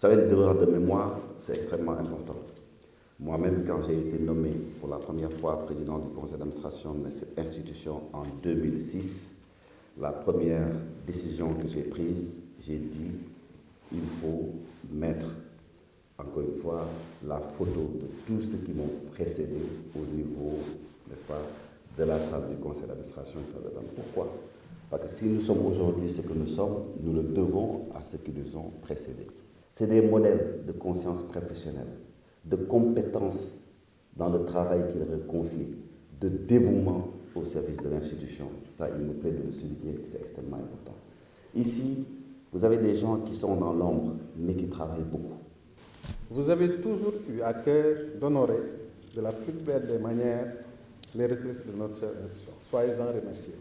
savez, le devoir de mémoire, c'est extrêmement important. Moi-même, quand j'ai été nommé pour la première fois président du conseil d'administration de cette institution en 2006, la première décision que j'ai prise, j'ai dit, il faut mettre, encore une fois, la photo de tous ceux qui m'ont précédé au niveau, n'est-ce pas, de la salle du conseil d'administration et salle d'attente. Pourquoi? Parce que si nous sommes aujourd'hui ce que nous sommes, nous le devons à ceux qui nous ont précédés. C'est des modèles de conscience professionnelle, de compétences dans le travail qu'ils leur confient, de dévouement au service de l'institution. Ça, il me plaît de le souligner et c'est extrêmement important. Ici, vous avez des gens qui sont dans l'ombre, mais qui travaillent beaucoup. Vous avez toujours eu à cœur d'honorer de la plus belle des manières les retraités de notre chère institution. Soyez-en remerciés.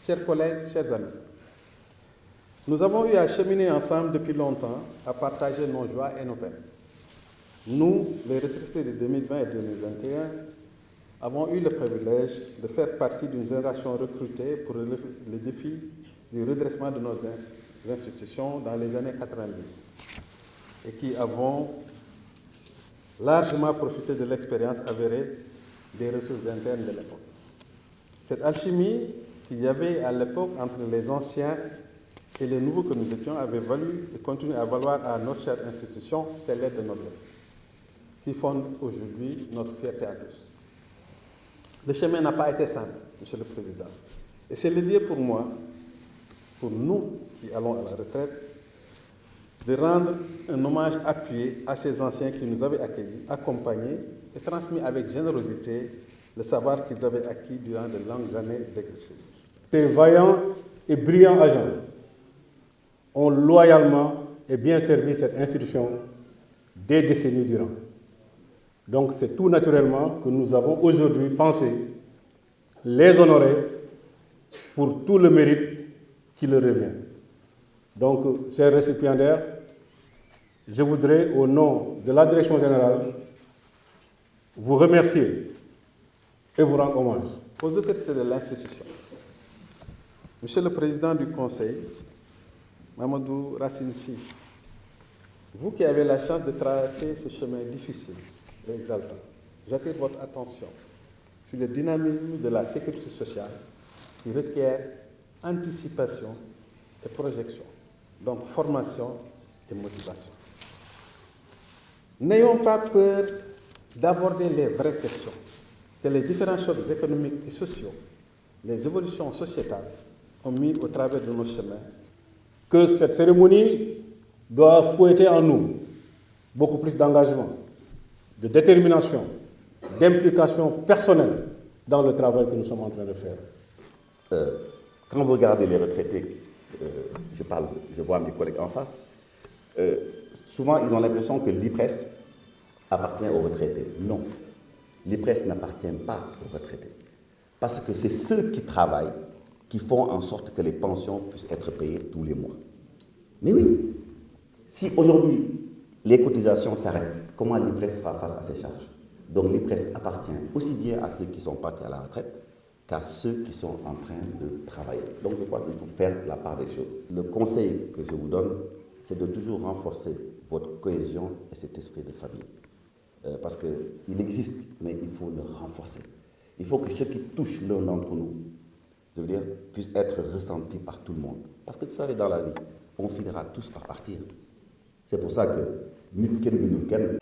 Chers collègues, chers amis, nous avons eu à cheminer ensemble depuis longtemps, à partager nos joies et nos peines. Nous, les retraités de 2020 et 2021, avons eu le privilège de faire partie d'une génération recrutée pour relever le défi du redressement de nos institutions dans les années 90 et qui avons largement profité de l'expérience avérée des ressources internes de l'époque. Cette alchimie qu'il y avait à l'époque entre les anciens et les nouveaux que nous étions avait valu et continue à valoir à notre chère institution ses lettres de noblesse qui fondent aujourd'hui notre fierté à tous. Le chemin n'a pas été simple, Monsieur le Président. Et c'est le lieu pour moi, pour nous qui allons à la retraite, de rendre un hommage appuyé à ces anciens qui nous avaient accueillis, accompagnés et transmis avec générosité le savoir qu'ils avaient acquis durant de longues années d'exercice. Ces vaillants et brillants agents ont loyalement et bien servi cette institution des décennies durant. Donc c'est tout naturellement que nous avons aujourd'hui pensé les honorer pour tout le mérite qui leur revient. Donc, chers récipiendaires, je voudrais, au nom de la Direction générale, vous remercier et vous rendre hommage. Aux autorités de l'institution, Monsieur le Président du Conseil, Mamadou Racine Sy, vous qui avez la chance de traverser ce chemin difficile et exaltant, j'attire votre attention sur le dynamisme de la sécurité sociale qui requiert anticipation et projection, donc formation et motivation. N'ayons pas peur d'aborder les vraies questions que les différents chocs économiques et sociaux, les évolutions sociétales ont mis au travers de nos chemins. Que cette cérémonie doit fouetter en nous beaucoup plus d'engagement, de détermination, d'implication personnelle dans le travail que nous sommes en train de faire. Quand vous regardez les retraités, je vois mes collègues en face, souvent ils ont l'impression que l'IPRES appartient aux retraités. Non, l'IPRES n'appartient pas aux retraités. Parce que c'est ceux qui travaillent qui font en sorte que les pensions puissent être payées tous les mois. Mais oui, si aujourd'hui les cotisations s'arrêtent, comment l'IPRES fera face à ces charges? Donc l'IPRES appartient aussi bien à ceux qui sont partis à la retraite qu'à ceux qui sont en train de travailler. Donc je crois qu'il faut faire la part des choses. Le conseil que je vous donne, c'est de toujours renforcer votre cohésion et cet esprit de famille. Parce qu'il existe, mais il faut le renforcer. Il faut que ce qui touche l'un d'entre nous, je veux dire, puisse être ressenti par tout le monde. Parce que vous savez, dans la vie, on finira tous par partir. C'est pour ça que nit ken gënul kenn